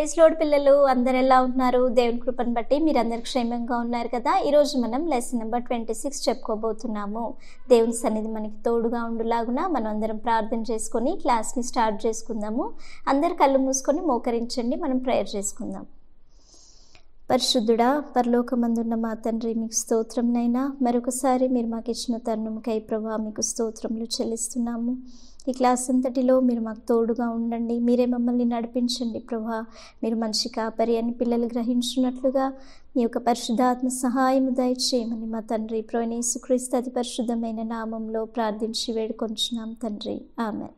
Praise lord పిల్లలు, అందరు ఎలా ఉన్నారు? దేవుని కృపను బట్టి మీరందరూ క్షేమంగా ఉన్నారు కదా. ఈరోజు మనం లెసన్ నెంబర్ 26 చెప్పుకోబోతున్నాము. దేవుని సన్నిధి మనకి తోడుగా ఉండులాగున మనం అందరం ప్రార్థన చేసుకొని క్లాస్ని స్టార్ట్ చేసుకుందాము. అందరు కళ్ళు మూసుకొని మోకరించండి, మనం ప్రేయర్ చేసుకుందాం. పరిశుద్ధుడా, పరలోకమందున్న మా తండ్రి, మీకు స్తోత్రంనైనా మరొకసారి మీరు మాకు ఇచ్చిన తరుణంకై ప్రభువా మీకు స్తోత్రములు చెల్లిస్తున్నాము. ఈ క్లాస్ అంతటిలో మీరు మాకు తోడుగా ఉండండి, మీరే మమ్మల్ని నడిపించండి ప్రభువా. మీరు మంచి కాపరి అని పిల్లలు గ్రహించినట్లుగా మీ యొక్క పరిశుద్ధాత్మ సహాయము దయచేయమని మా తండ్రి ప్రభువైన యేసుక్రీస్తు అతి పరిశుద్ధమైన నామంలో ప్రార్థించి వేడుకొంచున్నాం తండ్రి, ఆమేన్.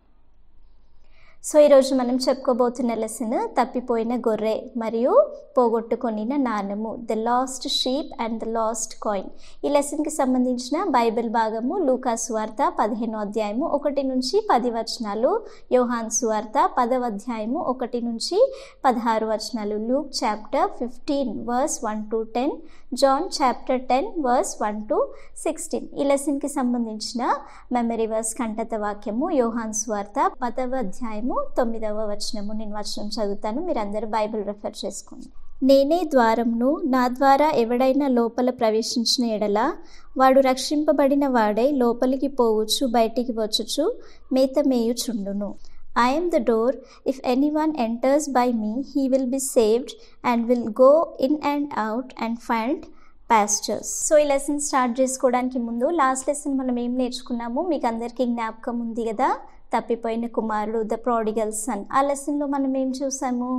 సో ఈరోజు మనం చెప్పుకోబోతున్న లెసన్ తప్పిపోయిన గొర్రె మరియు పోగొట్టుకొనిన నాణెము, the lost sheep and the lost coin. ఈ లెసన్కి సంబంధించిన బైబిల్ భాగము లూకా సువార్త 15వ అధ్యాయము 1 నుంచి 10 వచనాలు, యోహాను సువార్త 10వ అధ్యాయము 1 నుంచి 16 వచనాలు, Luke chapter 15 verse 1 to 10, John chapter 10 verse 1 to 16. ఈ లెసన్కి సంబంధించిన మెమరీ వర్స్ కంఠత వాక్యము యోహాను సువార్త 10వ అధ్యాయము 9వ వచనము. నేను వచనం చదువుతాను, మీరందరూ బైబిల్ రెఫర్ చేసుకోండి. నేనే ద్వారమును, నా ద్వారా ఎవడైనా లోపల ప్రవేశించిన ఎడల వాడు రక్షింపబడిన వాడై లోపలికి పోవచ్చు, బయటికి వచ్చుచు మేత మేయుచుండును. I am the door. If anyone enters by me, he will be saved and will go in and out and find pastures. So ఈ లెసన్ స్టార్ట్ చేసుకోవడానికి ముందు లాస్ట్ లెసన్ మనం ఏం నేర్చుకున్నాము మీకు అందరికీ జ్ఞాపకం ఉంది కదా. తప్పిపోయిన కుమారుడు, ద ప్రాడిగల్ సన్. ఆ లెసన్లో మనం ఏం చూసాము,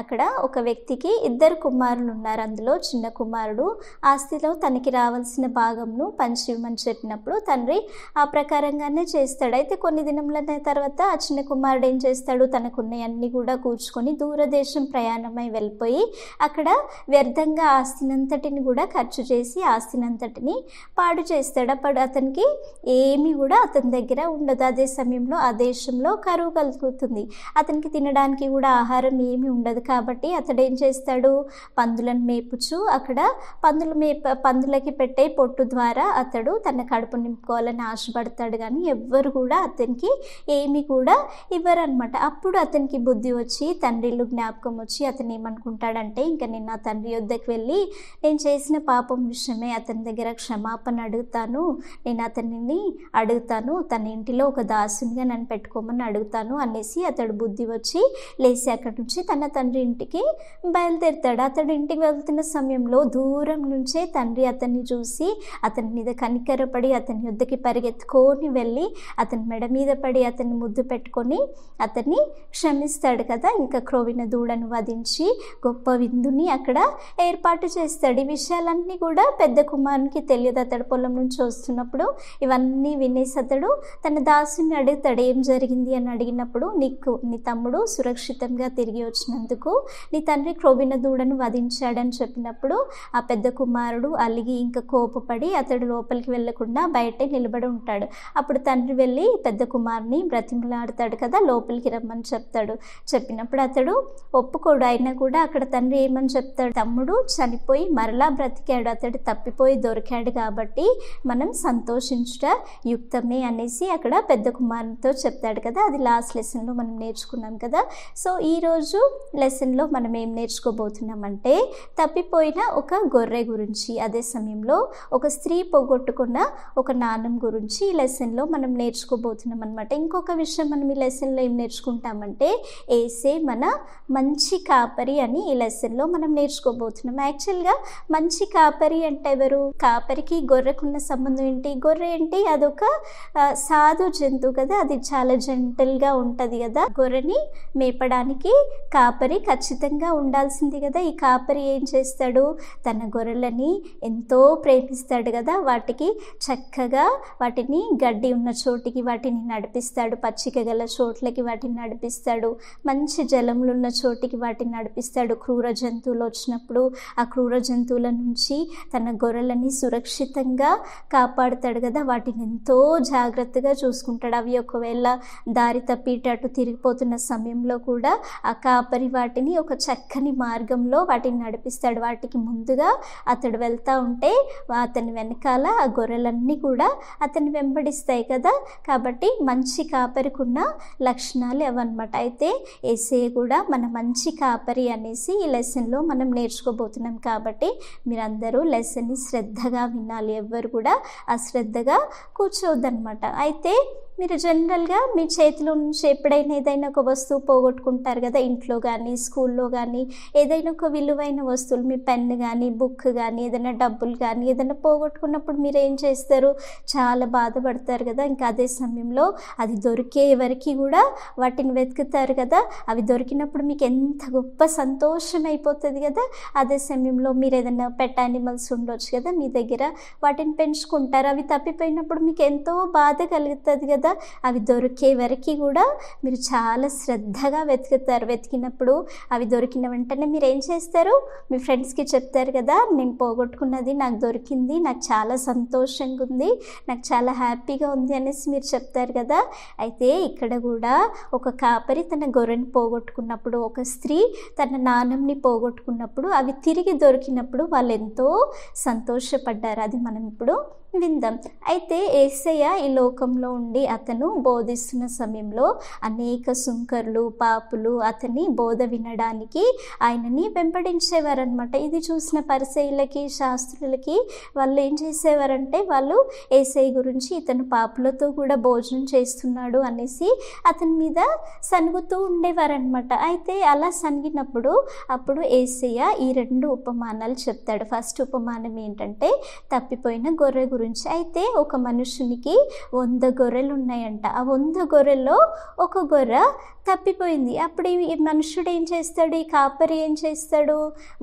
అక్కడ ఒక వ్యక్తికి 2 కుమారులు ఉన్నారు. అందులో చిన్న కుమారుడు ఆస్తిలో తనకి రావాల్సిన భాగంను పంచివ్వమని చెప్పినప్పుడు తండ్రి ఆ ప్రకారంగానే చేస్తాడు. అయితే కొన్ని దినముల తర్వాత ఆ చిన్న కుమారుడు ఏం చేస్తాడు, తనకున్నవన్నీ కూడా కూర్చుకొని దూరదేశం ప్రయాణమై వెళ్ళిపోయి అక్కడ వ్యర్థంగా ఆస్తినంతటిని కూడా ఖర్చు చేసి ఆస్తినంతటిని పాడు చేస్తాడు. అప్పుడు అతనికి ఏమీ కూడా అతని దగ్గర ఉండదు. అదే సమయంలో ఆ దేశంలో కరువు కలుగుతుంది. అతనికి తినడానికి కూడా ఆహారం ఏమీ ఉండదు. కాబట్టి అతడు ఏం చేస్తాడు, పందులను మేపుచు అక్కడ పందులకి పెట్టే పొట్టు ద్వారా అతడు తన కడుపు నింపుకోవాలని ఆశపడతాడు. కానీ ఎవ్వరు కూడా అతనికి ఏమీ కూడా ఇవ్వరు అనమాట. అప్పుడు అతనికి బుద్ధి వచ్చి, తండ్రిలు జ్ఞాపకం వచ్చి అతను ఏమనుకుంటాడంటే, ఇంకా నేను నా తండ్రి యొద్దకు వెళ్ళి నేను చేసిన పాపం విషయమే అతని దగ్గర క్షమాపణ అడుగుతాను, నేను అతనిని అడుగుతాను, తన ఇంటిలో ఒక దాసునిగా నన్ను పెట్టుకోమని అడుగుతాను అనేసి అతడు బుద్ధి వచ్చి లేచి అక్కడి నుంచి తన తండ్రి ఇంటికి బయలుదేరుతాడు. అతడు ఇంటికి వెళ్తున్న సమయంలో దూరం నుంచే తండ్రి అతన్ని చూసి అతని మీద కనికరపడి అతని యొద్దకి పరిగెత్తుకొని వెళ్ళి అతని మెడ మీద పడి అతన్ని ముద్దు పెట్టుకొని అతన్ని క్షమిస్తాడు కదా. ఇంకా క్రొవిన దూడను వధించి గొప్ప విందుని అక్కడ ఏర్పాటు చేస్తాడు. ఈ విషయాలన్నీ కూడా పెద్ద కుమారునికి తెలియదు. అతడు పొలం నుంచి వస్తున్నప్పుడు ఇవన్నీ వినేసి అతడు తన దాసుని అడుగుతాడు, ఏం జరిగింది అని అడిగినప్పుడు, నీ తమ్ముడు సురక్షితంగా తిరిగి వచ్చినందుకు నీ తండ్రి క్రొవిన దూడను వధించాడని చెప్పినప్పుడు ఆ పెద్ద కుమారుడు అలిగి ఇంకా కోపపడి అతడు లోపలికి వెళ్ళకుండా బయటే నిలబడి ఉంటాడు. అప్పుడు తండ్రి వెళ్ళి పెద్ద కుమారుని బ్రతిమలాడతాడు కదా, లోపలికి రమ్మని చెప్తాడు. చెప్పినప్పుడు అతడు ఒప్పుకోడు. అయినా కూడా అక్కడ తండ్రి ఏమని చెప్తాడు, తమ్ముడు చనిపోయి మరలా బ్రతికాడు, అతడు తప్పిపోయి దొరికాడు కాబట్టి మనం సంతోషించుట యుక్తమే అనేసి అక్కడ పెద్ద కుమారునితో చెప్తాడు కదా. అది లాస్ట్ లెసన్లో మనం నేర్చుకున్నాం కదా. సో ఈరోజు లెసన్లో మనం ఏం నేర్చుకోబోతున్నామంటే తప్పిపోయిన ఒక గొర్రె గురించి, అదే సమయంలో ఒక స్త్రీ పోగొట్టుకున్న ఒక నాణం గురించి ఈ లెసన్లో మనం నేర్చుకోబోతున్నాం అనమాట. ఇంకొక విషయం మనం ఈ లెసన్లో ఏం నేర్చుకుంటామంటే ఏసే మన మంచి కాపరి అని ఈ లెసన్లో మనం నేర్చుకోబోతున్నాం. యాక్చువల్గా మంచి కాపరి అంటే ఎవరు? కాపరికి గొర్రెకున్న సంబంధం ఏంటి? గొర్రె ఏంటి, అదొక సాధు జంతువు కదా, అది చాలా జెంటల్గా ఉంటుంది కదా. గొర్రెని మేపడానికి కాపరి ఖచ్చితంగా ఉండాల్సింది కదా. ఈ కాపరి ఏం చేస్తాడు, తన గొర్రెలని ఎంతో ప్రేమిస్తాడు కదా, వాటికి చక్కగా వాటిని గడ్డి ఉన్న చోటికి వాటిని నడిపిస్తాడు, పచ్చిక గల చోట్లకి వాటిని నడిపిస్తాడు, మంచి జలములు ఉన్న చోటికి వాటిని నడిపిస్తాడు. క్రూర జంతువులు వచ్చినప్పుడు ఆ క్రూర జంతువుల నుంచి తన గొర్రెలని సురక్షితంగా కాపాడుతాడు కదా, వాటిని ఎంతో జాగ్రత్తగా చూసుకుంటాడు. అవి ఒకవేళ ఒకవేళ దారి తప్పి అటు తిరిగిపోతున్న సమయంలో కూడా ఆ కాపరి వాటిని ఒక చక్కని మార్గంలో వాటిని నడిపిస్తాడు. వాటికి ముందుగా అతడు వెళ్తూ ఉంటే అతని వెనకాల ఆ గొర్రెలన్నీ కూడా అతన్ని వెంబడిస్తాయి కదా. కాబట్టి మంచి కాపరికి ఉన్న లక్షణాలు అవన్నమాట. అయితే యేసయ్య కూడా మన మంచి కాపరి అనేసి ఈ లెసన్లో మనం నేర్చుకోబోతున్నాం. కాబట్టి మీరందరూ లెసన్ని శ్రద్ధగా వినాలి, ఎవ్వరు కూడా అశ్రద్ధగా కూర్చోవద్దనమాట. అయితే మీరు జనరల్గా మీ చేతిలో నుంచి ఎప్పుడైనా ఏదైనా ఒక వస్తువు పోగొట్టుకుంటారు కదా, ఇంట్లో కానీ స్కూల్లో కానీ ఏదైనా ఒక విలువైన వస్తువులు, మీ పెన్ను కానీ బుక్ కానీ ఏదైనా డబ్బులు కానీ ఏదైనా పోగొట్టుకున్నప్పుడు మీరు ఏం చేస్తారు? చాలా బాధపడతారు కదా. ఇంకా అదే సమయంలో అది దొరికే వరకు కూడా వాటిని వెతుకుతారు కదా. అవి దొరికినప్పుడు మీకు ఎంత గొప్ప సంతోషం అయిపోతుంది కదా. అదే సమయంలో మీరు ఏదైనా పెట్ యానిమల్స్ ఉండొచ్చు కదా మీ దగ్గర, వాటిని పెంచుకుంటారు. అవి తప్పిపోయినప్పుడు మీకు ఎంతో బాధ కలుగుతుంది కదా. అవి దొరికే వరకు కూడా మీరు చాలా శ్రద్ధగా వెతుకుతారు. వెతికినప్పుడు అవి దొరికిన వెంటనే మీరు ఏం చేస్తారు? మీ ఫ్రెండ్స్కి చెప్తారు కదా, నేను పోగొట్టుకున్నది నాకు దొరికింది, నాకు చాలా సంతోషంగా ఉంది, నాకు చాలా హ్యాపీగా ఉంది అనేసి మీరు చెప్తారు కదా. అయితే ఇక్కడ కూడా ఒక కాపరి తన గొర్రెని పోగొట్టుకున్నప్పుడు, ఒక స్త్రీ తన నాణంని పోగొట్టుకున్నప్పుడు, అవి తిరిగి దొరికినప్పుడు వాళ్ళు ఎంతో సంతోషపడ్డారు. అది మనం ఇప్పుడు విందాం. అయితే యేసయ్య ఈ లోకంలో ఉండి అతను బోధిస్తున్న సమయంలో అనేక సుంకర్లు పాపులు అతని బోధ వినడానికి ఆయనని వెంబడించేవారనమాట. ఇది చూసిన పరిసయ్యులకి శాస్త్రులకి వాళ్ళు ఏం చేసేవారంటే, వాళ్ళు యేసయ్య గురించి ఇతను పాపులతో కూడా భోజనం చేస్తున్నాడు అనేసి అతని మీద సనుగుతూ ఉండేవారనమాట. అయితే అలా సనిగినప్పుడు అప్పుడు యేసయ్య ఈ 2 ఉపమానాలు చెప్తాడు. ఫస్ట్ ఉపమానం ఏంటంటే తప్పిపోయిన గొర్రె గురించి. అయితే ఒక మనుషునికి 100 గొర్రెలు ఉన్నాయంట. ఆ 100 గొర్రెల్లో ఒక గొర్రె తప్పిపోయింది. అప్పుడు ఈ మనుషుడు ఏం చేస్తాడు? ఈ కాపరి ఏం చేస్తాడు?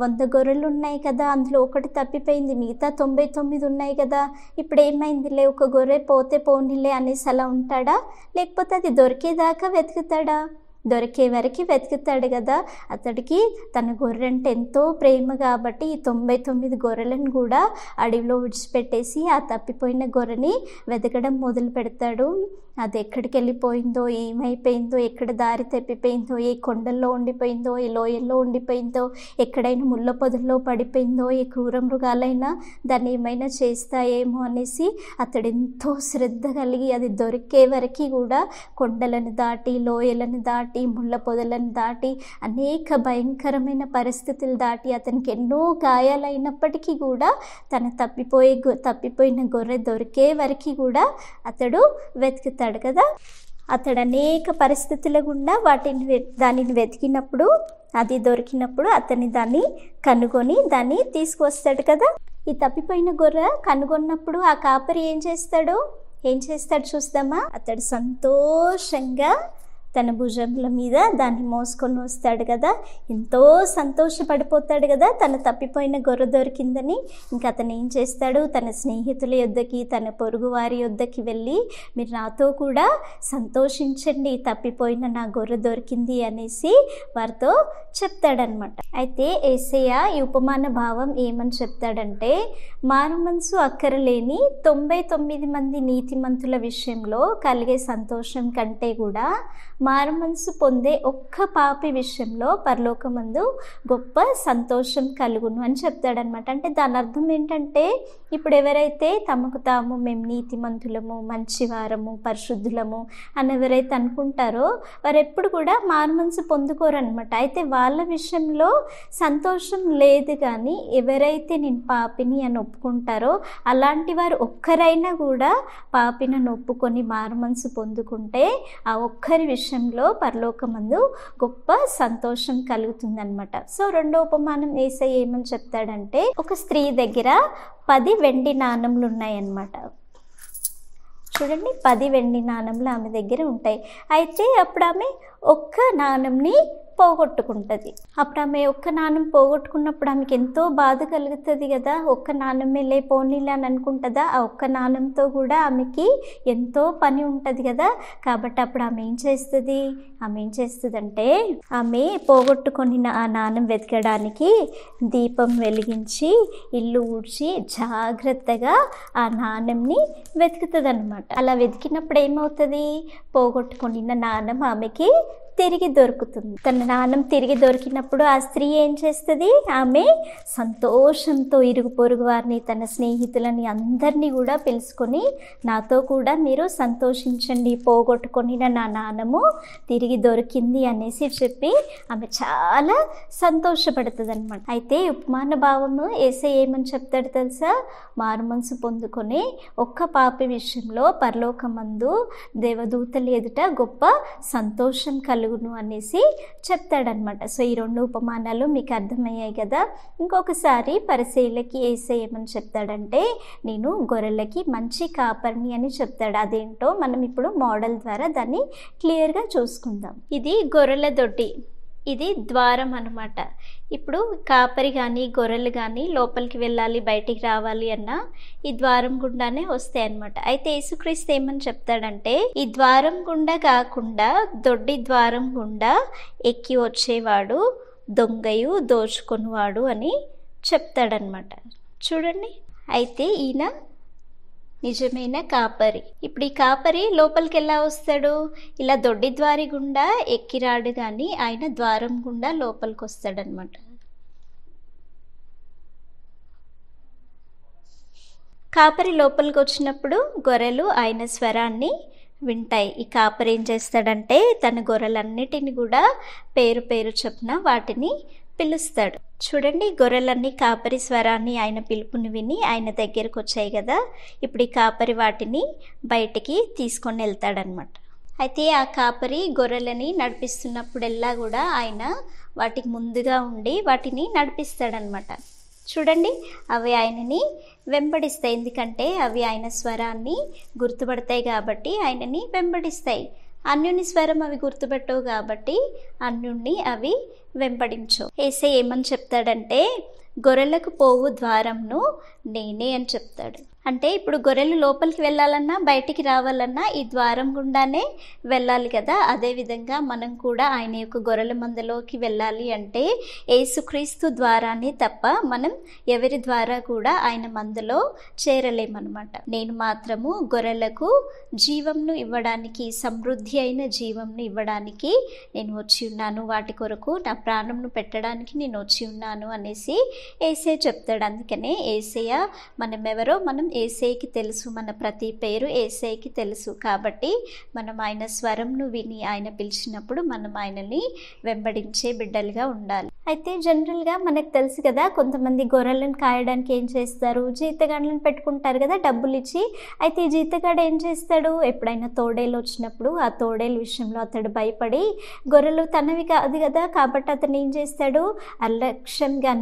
100 గొర్రెలు ఉన్నాయి కదా, అందులో ఒకటి తప్పిపోయింది, మిగతా 99 ఉన్నాయి కదా, ఇప్పుడు ఏమైందిలే, ఒక గొర్రె పోతే పోనీలే అనేసి అలా ఉంటాడా? లేకపోతే అది దొరికేదాకా వెతుకుతాడా? దొరికే వరకు వెతుకుతాడు కదా. అతడికి తన గొర్రె అంటే ఎంతో ప్రేమ కాబట్టి ఈ 99 గొర్రెలను కూడా అడవిలో విడిచిపెట్టేసి ఆ తప్పిపోయిన గొర్రెని వెతకడం మొదలు పెడతాడు. అది ఎక్కడికి వెళ్ళిపోయిందో, ఏమైపోయిందో, ఎక్కడ దారి తప్పిపోయిందో, ఏ కొండల్లో ఉండిపోయిందో, ఏ లోయల్లో ఉండిపోయిందో, ఎక్కడైనా ముళ్ళ పొదల్లో పడిపోయిందో, ఏ క్రూర మృగాలైనా దాన్ని ఏమైనా చేస్తాయేమో అనేసి అతడు ఎంతో శ్రద్ధ కలిగి అది దొరికే వరకు కూడా కొండలను దాటి, లోయలను దాటి, ముళ్ళ పొదలను దాటి, అనేక భయంకరమైన పరిస్థితులు దాటి, అతనికి ఎన్నో గాయాలైనప్పటికీ కూడా తన తప్పిపోయిన గొర్రె దొరికే వరకు కూడా అతడు వెతుకుతాడు కదా. అతడు అనేక పరిస్థితుల గుండా దానిని వెతికినప్పుడు, అది దొరికినప్పుడు అతని దాన్ని కనుగొని దాన్ని తీసుకువస్తాడు కదా. ఈ తప్పిపోయిన గొర్రె కనుగొన్నప్పుడు ఆ కాపరి ఏం చేస్తాడు చూద్దామా. అతడు సంతోషంగా తన భుజంల మీద దాన్ని మోసుకొని వస్తాడు కదా. ఎంతో సంతోషపడిపోతాడు కదా తన తప్పిపోయిన గొర్రె దొరికిందని. ఇంకా అతను ఏం చేస్తాడు? తన స్నేహితుల యొద్దకి, తన పొరుగు వారి యొద్దకి వెళ్ళి, మీరు నాతో కూడా సంతోషించండి, తప్పిపోయిన నా గొర్రె దొరికింది అనేసి వారితో చెప్తాడనమాట. అయితే యేసయ్య ఈ ఉపమాన భావం ఏమని చెప్తాడంటే, మారు మనసు అక్కరలేని 99 మంది నీతిమంతుల విషయంలో కలిగే సంతోషం కంటే కూడా మారు మనసు పొందే ఒక్క పాపి విషయంలో పరలోకమందు గొప్ప సంతోషం కలుగును అని చెప్తాడనమాట. అంటే దాని అర్థం ఏంటంటే, ఇప్పుడు ఎవరైతే తమకు తాము మేము నీతిమంతులము, మంచివారము, పరిశుద్ధులము అని ఎవరైతే అనుకుంటారో వారు ఎప్పుడు కూడా మారు మనసు పొందుకోరనమాట. అయితే వాళ్ళ విషయంలో సంతోషం లేదు. కానీ ఎవరైతే నేను పాపిని అని ఒప్పుకుంటారో అలాంటి వారు ఒక్కరైనా కూడా పాపిని ఒప్పుకొని మారు మనసు పొందుకుంటే ఆ ఒక్కరి విషయంలో పరలోకమందు గొప్ప సంతోషం కలుగుతుందన్నమాట. సో రెండో ఉపమానం యేసయ్య ఏమని చెప్తాడంటే, ఒక స్త్రీ దగ్గర 10 వెండి నాణములు ఉన్నాయన్నమాట. చూడండి, 10 వెండి నాణములు ఆమె దగ్గర ఉంటాయి. అయితే అప్పుడు ఆమె ఒక్క నాణంని పోగొట్టుకుంటుంది. అప్పుడు ఆమె ఒక్క నాణం పోగొట్టుకున్నప్పుడు ఆమెకి ఎంతో బాధ కలుగుతుంది కదా. ఒక్క నాణమే పోనీలే అని అనుకుంటుందా? ఆ ఒక్క నాణంతో కూడా ఆమెకి ఎంతో పని ఉంటుంది కదా. కాబట్టి అప్పుడు ఆమె ఏం చేస్తుందంటే ఆమె పోగొట్టుకొని ఆ నాణం వెతకడానికి దీపం వెలిగించి ఇల్లు ఊడ్చి జాగ్రత్తగా ఆ నాణంని వెతుకుతుంది అనమాట. అలా వెతికినప్పుడు ఏమవుతుంది? పోగొట్టుకొని నాణం ఆమెకి తిరిగి దొరుకుతుంది. తన నాణం తిరిగి దొరికినప్పుడు ఆ స్త్రీ ఏం చేస్తుంది? ఆమె సంతోషంతో ఇరుగు పొరుగు వారిని, తన స్నేహితులని అందరినీ కూడా పిలుచుకొని, నాతో కూడా మీరు సంతోషించండి, పోగొట్టుకొని నా నాణము తిరిగి దొరికింది అనేసి చెప్పి ఆమె చాలా సంతోషపడుతుంది అనమాట. అయితే ఉపమాన భావము యేసయ్య ఏమని చెప్తాడు తెలుసా? మారుమనసు పొందుకొని ఒక్క పాపి విషయంలో పరలోకమందు దేవదూతల ఎదుట గొప్ప సంతోషం కలుగును అనేసి చెప్తాడనమాట. సో ఈ రెండు ఉపమానాలు మీకు అర్థమయ్యాయి కదా. ఇంకొకసారి పరిసయ్యులకి యేసయ్య ఏమని చెప్తాడంటే, నేను గొర్రెలకి మంచి కాపరిని అని చెప్తాడు. అదేంటో మనం ఇప్పుడు మోడల్ ద్వారా దాన్ని క్లియర్గా చూసుకుందాం. ఇది గొర్రెల దొడ్డి, ఇది ద్వారం అన్నమాట. ఇప్పుడు కాపరి కానీ గొర్రెలు కానీ లోపలికి వెళ్ళాలి, బయటికి రావాలి అన్నా ఈ ద్వారం గుండానే వస్తాయి అన్నమాట. అయితే యేసుక్రీస్తు ఏమని చెప్తాడంటే, ఈ ద్వారం గుండా కాకుండా దొడ్డి ద్వారం గుండా ఎక్కి వచ్చేవాడు దొంగయు దోచుకొనివాడు అని చెప్తాడనమాట. చూడండి, అయితే ఈయన నిజమైన కాపరి. ఇప్పుడు ఈ కాపరి లోపలికి ఎలా వస్తాడు? ఇలా దొడ్డి ద్వారి గుండా ఎక్కిరాడు కానీ ఆయన ద్వారం గుండా లోపలికి వస్తాడనమాట. కాపరి లోపలికి వచ్చినప్పుడు గొర్రెలు ఆయన స్వరాన్ని వింటాయి. ఈ కాపరి ఏం చేస్తాడంటే తన గొర్రెలన్నిటిని కూడా పేరు పేరు చొప్పున వాటిని పిలుస్తాడు. చూడండి, గొర్రెలన్నీ కాపరి స్వరాన్ని, ఆయన పిలుపుని విని ఆయన దగ్గరకు వచ్చాయి కదా. ఇప్పుడు ఈ కాపరి వాటిని బయటికి తీసుకొని వెళ్తాడనమాట. అయితే ఆ కాపరి గొర్రెలని నడిపిస్తున్నప్పుడెల్లా కూడా ఆయన వాటికి ముందుగా ఉండి వాటిని నడిపిస్తాడనమాట. చూడండి, అవి ఆయనని వెంబడిస్తాయి. ఎందుకంటే అవి ఆయన స్వరాన్ని గుర్తుపడతాయి కాబట్టి ఆయనని వెంబడిస్తాయి. అన్యుని స్వరం అవి గుర్తుపెట్టవు కాబట్టి అన్యుణ్ణి అవి వెంబడించవు. యేసయ్య ఏమని చెప్తాడంటే, గొర్రెలకు పోవు ద్వారంను నేనే అని చెప్తాడు. అంటే ఇప్పుడు గొర్రెలు లోపలికి వెళ్ళాలన్నా బయటికి రావాలన్నా ఈ ద్వారం గుండానే వెళ్ళాలి కదా. అదేవిధంగా మనం కూడా ఆయన యొక్క గొర్రెల మందలోకి వెళ్ళాలి అంటే యేసుక్రీస్తు ద్వారానే తప్ప మనం ఎవరి ద్వారా కూడా ఆయన మందలో చేరలేమన్నమాట. నేను మాత్రము గొర్రెలకు జీవంను ఇవ్వడానికి, సమృద్ధి అయిన జీవంను ఇవ్వడానికి నేను వచ్చి ఉన్నాను, వాటి కొరకు నా ప్రాణంను పెట్టడానికి నేను వచ్చి ఉన్నాను అనేసి యేసయ్య చెప్తాడు. అందుకనే యేసయ్య మనమెవరో మనం యేసయ్యకి తెలుసు, మన ప్రతి పేరు యేసయ్యకి తెలుసు. కాబట్టి మనం ఆయన స్వరంను విని ఆయన పిలిచినప్పుడు మనం ఆయనని వెంబడించే బిడ్డలుగా ఉండాలి. అయితే జనరల్గా మనకు తెలుసు కదా, కొంతమంది గొర్రెలను కాయడానికి ఏం చేస్తారు? జీతగాళ్ళని పెట్టుకుంటారు కదా డబ్బులు ఇచ్చి. అయితే ఈ జీతగాడు ఏం చేస్తాడు? ఎప్పుడైనా తోడేలు వచ్చినప్పుడు ఆ తోడేలు విషయంలో అతడు భయపడి, గొర్రెలు తనవి కాదు కదా కాబట్టి అతను ఏం చేస్తాడు?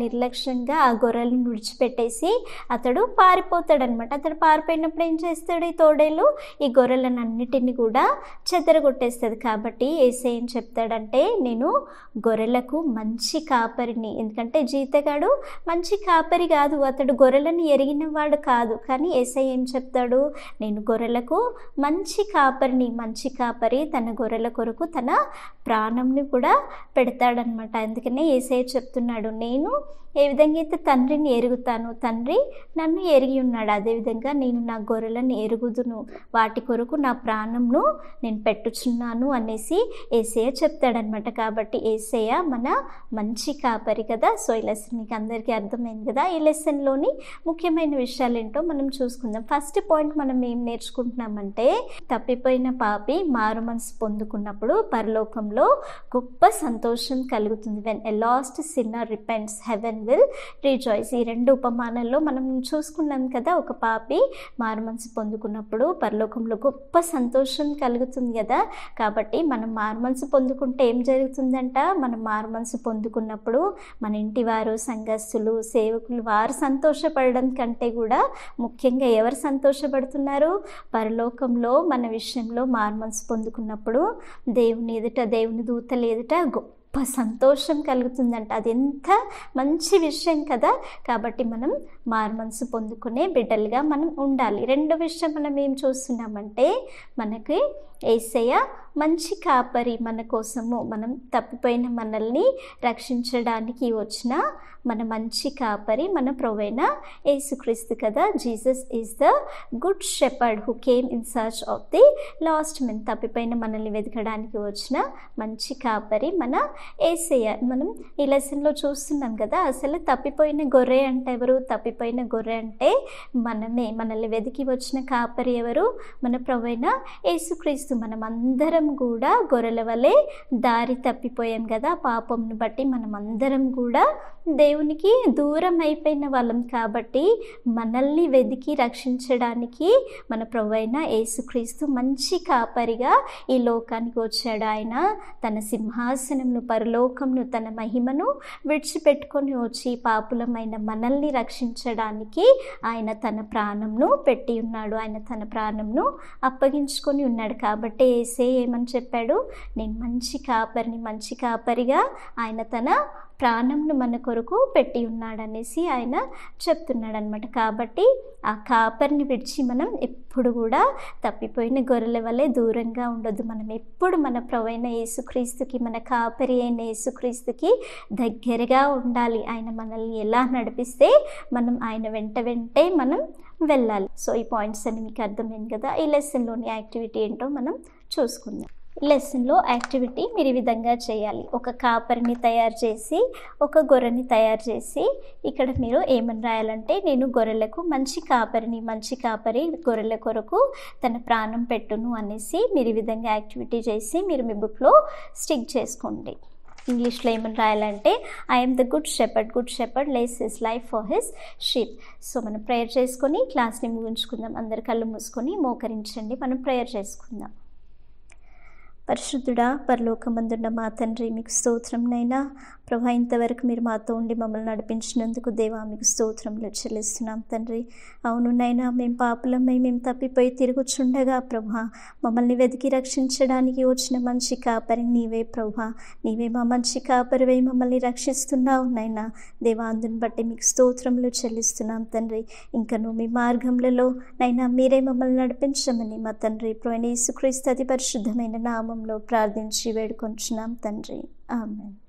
నిర్లక్ష్యంగా ఆ గొర్రెలను విడిచిపెట్టేసి అతడు పారిపోతాడనమాట. అతడు పారిపోయినప్పుడు ఏం చేస్తాడు? ఈ తోడేలు ఈ గొర్రెలను అన్నిటిని కూడా చెదరగొట్టేస్తుంది. కాబట్టి యేసయ్య ఏం చెప్తాడంటే, నేను గొర్రెలకు మంచి కాపరిని. ఎందుకంటే జీతగాడు మంచి కాపరి కాదు, అతడు గొర్రెలను ఎరిగినవాడు కాదు. కానీ యేసయ్య ఏం చెప్తాడు? నేను గొర్రెలకు మంచి కాపరిని. మంచి కాపరి తన గొర్రెల కొరకు తన ప్రాణంని కూడా పెడతాడనమాట. అందుకనే యేసయ్య చెప్తున్నాడు, నేను ఏ విధంగా అయితే తండ్రిని ఎరుగుతాను, తండ్రి నన్ను ఎరిగి ఉన్నాడు, అదేవిధంగా నేను నా గొర్రెలను ఎరుగుదును, వాటి కొరకు నా ప్రాణంను నేను పెట్టుచున్నాను అనేసి యేసయ్య చెప్తాడనమాట. కాబట్టి యేసయ్య మన మంచి కాపరి కదా. సో ఈ లెసన్ మీకు అందరికీ అర్థమైంది కదా. ఈ లెసన్లోని ముఖ్యమైన విషయాలు ఏంటో మనం చూసుకుందాం. ఫస్ట్ పాయింట్ మనం ఏం నేర్చుకుంటున్నామంటే, తప్పిపోయిన పాపి మారు మనసు పొందుకున్నప్పుడు పరలోకంలో గొప్ప సంతోషం కలుగుతుంది. When a lost sinner repents heaven will rejoice. ఈ రెండు ఉపమానాల్లో మనం చూసుకున్నాం కదా. ఒక పాపి మారుమనసు పొందుకున్నప్పుడు పరలోకంలో గొప్ప సంతోషం కలుగుతుంది కదా. కాబట్టి మనం మారుమనసు పొందుకుంటే ఏం జరుగుతుందంట, మనం మారుమనసు పొందుకున్నప్పుడు మన ఇంటి వారు, సంఘస్థులు, సేవకులు వారు సంతోషపడడం కంటే కూడా ముఖ్యంగా ఎవరు సంతోషపడుతున్నారు, పరలోకంలో మన విషయంలో మారుమనసు పొందుకున్నప్పుడు దేవుని ఎదుట, దేవుని దూతల ఎదుట గొప్ప సంతోషం కలుగుతుందంట. అది ఎంత మంచి విషయం కదా. కాబట్టి మనం మారుమనసు పొందుకునే బిడ్డలుగా మనం ఉండాలి. రెండో విషయం మనం ఏం చూస్తున్నామంటే, మనకి యేసయ్య మంచి కాపరి, మన కోసము, మనం తప్పిపోయిన మనల్ని రక్షించడానికి వచ్చిన మన మంచి కాపరి మన ప్రభువైన యేసుక్రీస్తు కదా. Jesus is the good shepherd who came in search of the last men. తప్పిపోయిన మనల్ని వెతకడానికి వచ్చిన మంచి కాపరి మన యేసయ్య. మనం ఈ లెసన్లో చూస్తున్నాం కదా. అసలు తప్పిపోయిన గొర్రె అంటే ఎవరు? తప్పిపోయిన గొర్రె అంటే మనమే. మనల్ని వెతికి వచ్చిన కాపరి ఎవరు? మన ప్రభువైన యేసుక్రీస్తు. మనం అందరం కూడా గొర్రెల వలె దారి తప్పిపోయాం కదా. పాపంను బట్టి మనం అందరం కూడా దేవునికి దూరం అయిపోయిన వాళ్ళం. కాబట్టి మనల్ని వెతికి రక్షించడానికి మన ప్రభువైన యేసుక్రీస్తు మంచి కాపరిగా ఈ లోకానికి వచ్చాడు. ఆయన తన సింహాసనంను, పరలోకంను, తన మహిమను విడిచిపెట్టుకొని వచ్చి పాపులమైన మనల్ని రక్షించడానికి ఆయన తన ప్రాణంను పెట్టి ఉన్నాడు. ఆయన తన ప్రాణంను అప్పగించుకొని ఉన్నాడు. కాబట్టి యేసే ఏమని చెప్పాడు, నేను మంచి కాపరిని, మంచి కాపరిగా ఆయన తన ప్రాణంను మన కొరకు పెట్టి ఉన్నాడనేసి ఆయన చెప్తున్నాడు అనమాట. కాబట్టి ఆ కాపరిని విడిచి మనం ఎప్పుడు కూడా తప్పిపోయిన గొర్రెల వలె దూరంగా ఉండొద్దు. మనం ఎప్పుడు మన ప్రభువైన యేసుక్రీస్తుకి, మన కాపరి అయిన యేసుక్రీస్తుకి దగ్గరగా ఉండాలి. ఆయన మనల్ని ఎలా నడిపిస్తే మనం ఆయన వెంటే మనం వెళ్ళాలి. సో ఈ పాయింట్స్ అన్ని మీకు అర్థమైంది కదా. ఈ లెసన్లోని యాక్టివిటీ ఏంటో మనం చూసుకుందాం. లెసన్లో యాక్టివిటీ మీరు ఈ విధంగా చేయాలి. ఒక కాపరిని తయారు చేసి, ఒక గొర్రెని తయారు చేసి, ఇక్కడ మీరు ఏమని రాయాలంటే, నేను గొర్రెలకు మంచి కాపరిని, మంచి కాపరి గొర్రెల కొరకు తన ప్రాణం పెట్టును అనేసి మీరు ఈ విధంగా యాక్టివిటీ చేసి మీరు మీ బుక్లో స్టిక్ చేసుకోండి. ఇంగ్లీష్లో ఏమని రాయాలంటే, I am the good shepherd lays his life for his sheep. So మనం ప్రేయర్ చేసుకొని క్లాస్ని ముగించుకుందాం. అందరు కళ్ళు మూసుకొని మోకరించండి. మనం ప్రేయర్ చేసుకుందాం. పరిశుద్ధుడా, పరలోకమందున్న మా తండ్రి, మీకు స్తోత్రంనైనా ప్రభా. ఇంతవరకు మీరు మాతో ఉండి మమ్మల్ని నడిపించినందుకు దేవా మీకు స్తోత్రములు చెల్లిస్తున్నాం తండ్రి. అవును నైనా, మేము పాపులమై మేము తప్పిపోయి తిరుగుచుండగా ప్రభా, మమ్మల్ని వెతికి రక్షించడానికి వచ్చిన మంచి కాపరి నీవే ప్రభా. నీవే మా మంచి కాపరివై మమ్మల్ని రక్షిస్తున్నావు నైనా దేవా. అందుని బట్టి మీకు స్తోత్రములు చెల్లిస్తున్నాం తండ్రి. ఇంకను మీ మార్గంలో నైనా మీరే మమ్మల్ని నడిపించమని మా తండ్రి ప్రభువైన యేసుక్రీస్తు అతి పరిశుద్ధమైన నామంలో ప్రార్థించి వేడుకొంచున్నాం తండ్రి. ఆమేన్.